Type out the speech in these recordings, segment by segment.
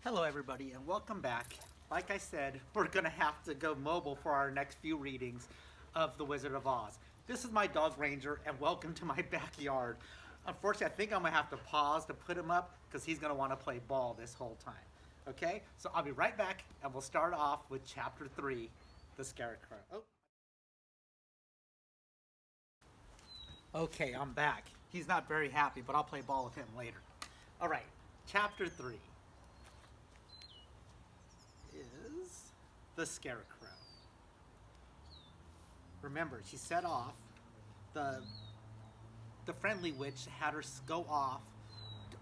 Hello, everybody, and welcome back. Like I said, we're going to have to go mobile for our next few readings of The Wizard of Oz. This is my dog Ranger, and welcome to my backyard. Unfortunately, I think I'm going to have to pause to put him up because he's going to want to play ball this whole time. Okay, so I'll be right back, and we'll start off with Chapter 3, The Scarecrow. Okay, I'm back. He's not very happy, but I'll play ball with him later. All right, Chapter 3 is the Scarecrow. Remember, she set off. The friendly witch had her go off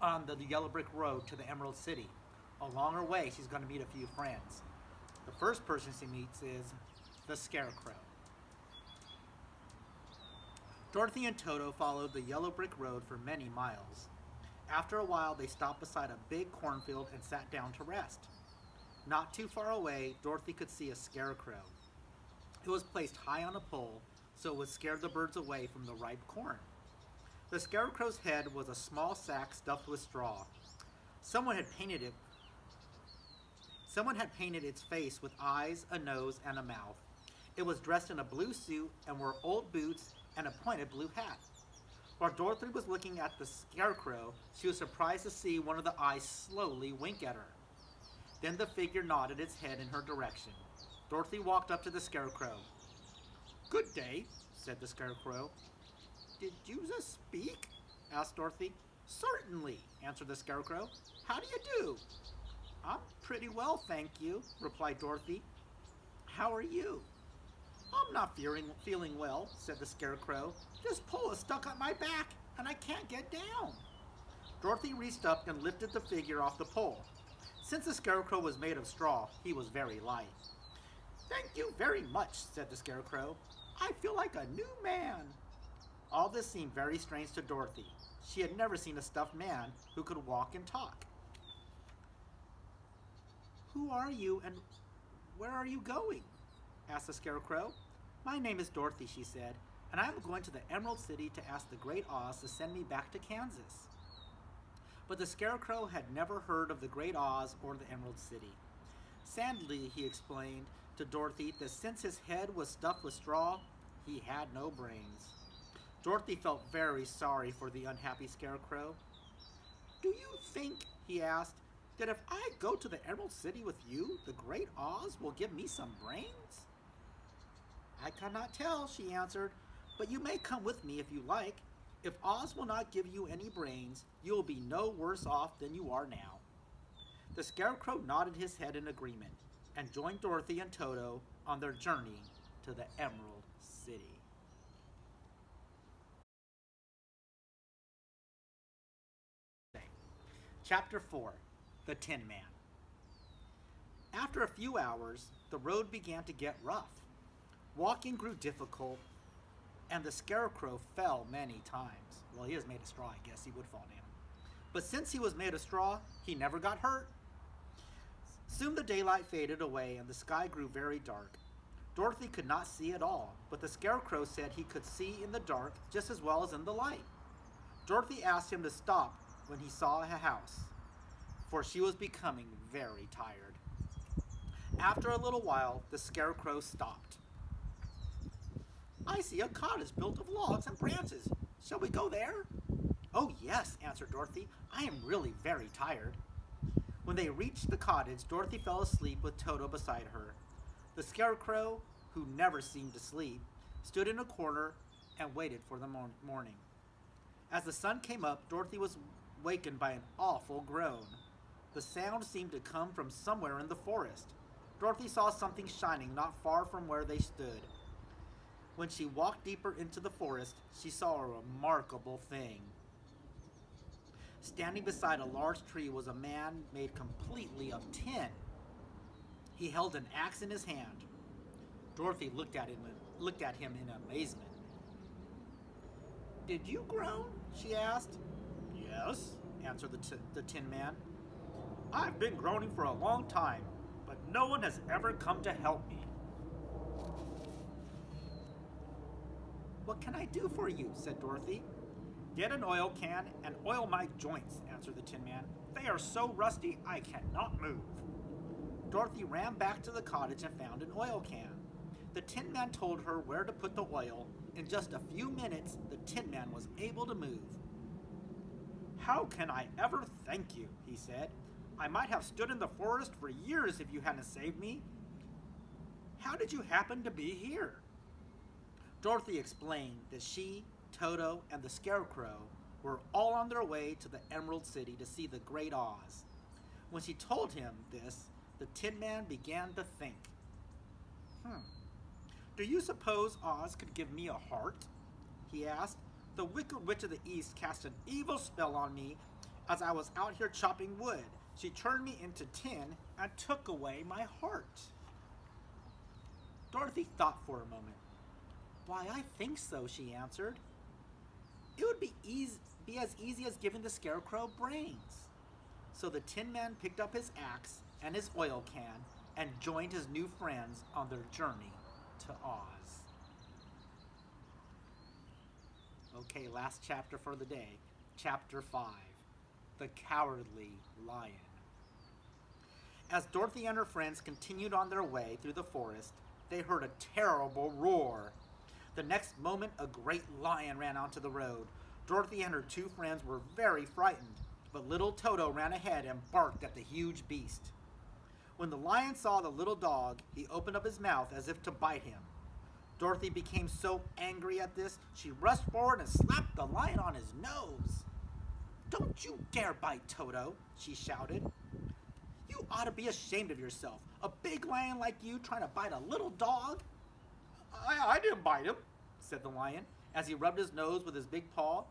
on the yellow brick road to the Emerald City. Along her way, she's going to meet a few friends. The first person she meets is the Scarecrow. Dorothy and Toto followed the yellow brick road for many miles. After a while, they stopped beside a big cornfield and sat down to rest. Not too far away, Dorothy could see a scarecrow. It was placed high on a pole, so it would scare the birds away from the ripe corn. The scarecrow's head was a small sack stuffed with straw. Someone had painted its face with eyes, a nose, and a mouth. It was dressed in a blue suit and wore old boots and a pointed blue hat. While Dorothy was looking at the scarecrow, she was surprised to see one of the eyes slowly wink at her. Then the figure nodded its head in her direction. Dorothy walked up to the Scarecrow. "Good day," said the Scarecrow. "Did you just speak?" asked Dorothy. "Certainly," answered the Scarecrow. "How do you do?" "I'm pretty well, thank you," replied Dorothy. "How are you?" "I'm not feeling well," said the Scarecrow. "This pole is stuck on my back, and I can't get down." Dorothy reached up and lifted the figure off the pole. Since the Scarecrow was made of straw, he was very light. "Thank you very much," said the Scarecrow. "I feel like a new man." All this seemed very strange to Dorothy. She had never seen a stuffed man who could walk and talk. "Who are you and where are you going?" asked the Scarecrow. "My name is Dorothy," she said, "and I am going to the Emerald City to ask the Great Oz to send me back to Kansas." But the Scarecrow had never heard of the Great Oz or the Emerald City. Sadly, he explained to Dorothy that since his head was stuffed with straw, he had no brains. Dorothy felt very sorry for the unhappy Scarecrow. "Do you think," he asked, "that if I go to the Emerald City with you, the Great Oz will give me some brains?" "I cannot tell," she answered, "but you may come with me if you like. If Oz will not give you any brains, you will be no worse off than you are now." The Scarecrow nodded his head in agreement and joined Dorothy and Toto on their journey to the Emerald City. Chapter 4, The Tin Man. After a few hours, the road began to get rough. Walking grew difficult, and the Scarecrow fell many times. Well, he is made of straw, I guess he would fall down. But since he was made of straw, he never got hurt. Soon the daylight faded away and the sky grew very dark. Dorothy could not see at all, but the Scarecrow said he could see in the dark just as well as in the light. Dorothy asked him to stop when he saw a house, for she was becoming very tired. After a little while, the Scarecrow stopped. "I see a cottage built of logs and branches. Shall we go there?" "Oh, yes," answered Dorothy. "I am really very tired." When they reached the cottage, Dorothy fell asleep with Toto beside her. The Scarecrow, who never seemed to sleep, stood in a corner and waited for the morning. As the sun came up, Dorothy was wakened by an awful groan. The sound seemed to come from somewhere in the forest. Dorothy saw something shining not far from where they stood. When she walked deeper into the forest, she saw a remarkable thing. Standing beside a large tree was a man made completely of tin. He held an axe in his hand. Dorothy looked at him in amazement. "Did you groan?" she asked. "Yes," answered the Tin Man. "I've been groaning for a long time, but no one has ever come to help me." "What can I do for you?" said Dorothy. Get an oil can and oil my joints, answered the Tin Man. They are so rusty I cannot move. Dorothy ran back to the cottage and found an oil can. The Tin Man told her where to put the oil. In just a few minutes, the Tin Man was able to move. How can I ever thank you, he said. I might have stood in the forest for years if you hadn't saved me. How did you happen to be here? Dorothy explained that she, Toto, and the Scarecrow were all on their way to the Emerald City to see the Great Oz. When she told him this, the Tin Man began to think. Do you suppose Oz could give me a heart? He asked. The Wicked Witch of the East cast an evil spell on me as I was out here chopping wood. She turned me into tin and took away my heart. Dorothy thought for a moment. Why, I think so, she answered. It would be as easy as giving the Scarecrow brains. So the Tin Man picked up his axe and his oil can and joined his new friends on their journey to Oz. Okay, last chapter for the day. Chapter 5. The Cowardly Lion. As Dorothy and her friends continued on their way through the forest, they heard a terrible roar. The next moment, a great lion ran onto the road. Dorothy and her two friends were very frightened, but little Toto ran ahead and barked at the huge beast. When the lion saw the little dog, he opened up his mouth as if to bite him. Dorothy became so angry at this, she rushed forward and slapped the lion on his nose. Don't you dare bite Toto, she shouted. You ought to be ashamed of yourself. A big lion like you trying to bite a little dog? I didn't bite him, said the lion, as he rubbed his nose with his big paw.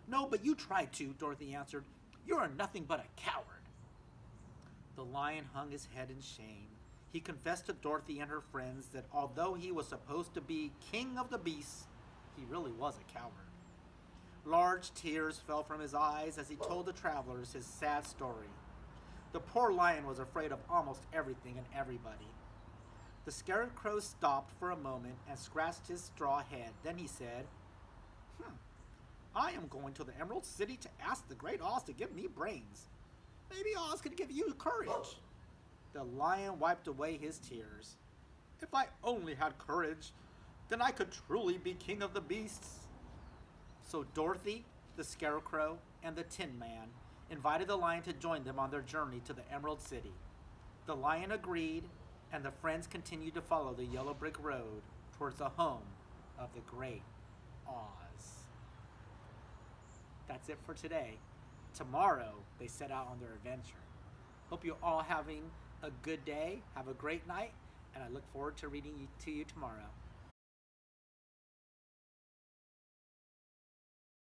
No, but you tried to, Dorothy answered. You're nothing but a coward. The lion hung his head in shame. He confessed to Dorothy and her friends that although he was supposed to be king of the beasts, he really was a coward. Large tears fell from his eyes as he told the travelers his sad story. The poor lion was afraid of almost everything and everybody. The Scarecrow stopped for a moment and scratched his straw head. Then he said, I am going to the Emerald City to ask the Great Oz to give me brains. Maybe Oz could give you courage. The lion wiped away his tears. If I only had courage, then I could truly be king of the beasts. So Dorothy, the Scarecrow, and the Tin Man invited the lion to join them on their journey to the Emerald City. The lion agreed, and the friends continued to follow the yellow brick road towards the home of the Great Oz. That's it for today. Tomorrow, they set out on their adventure. Hope you're all having a good day. Have a great night, and I look forward to reading to you tomorrow.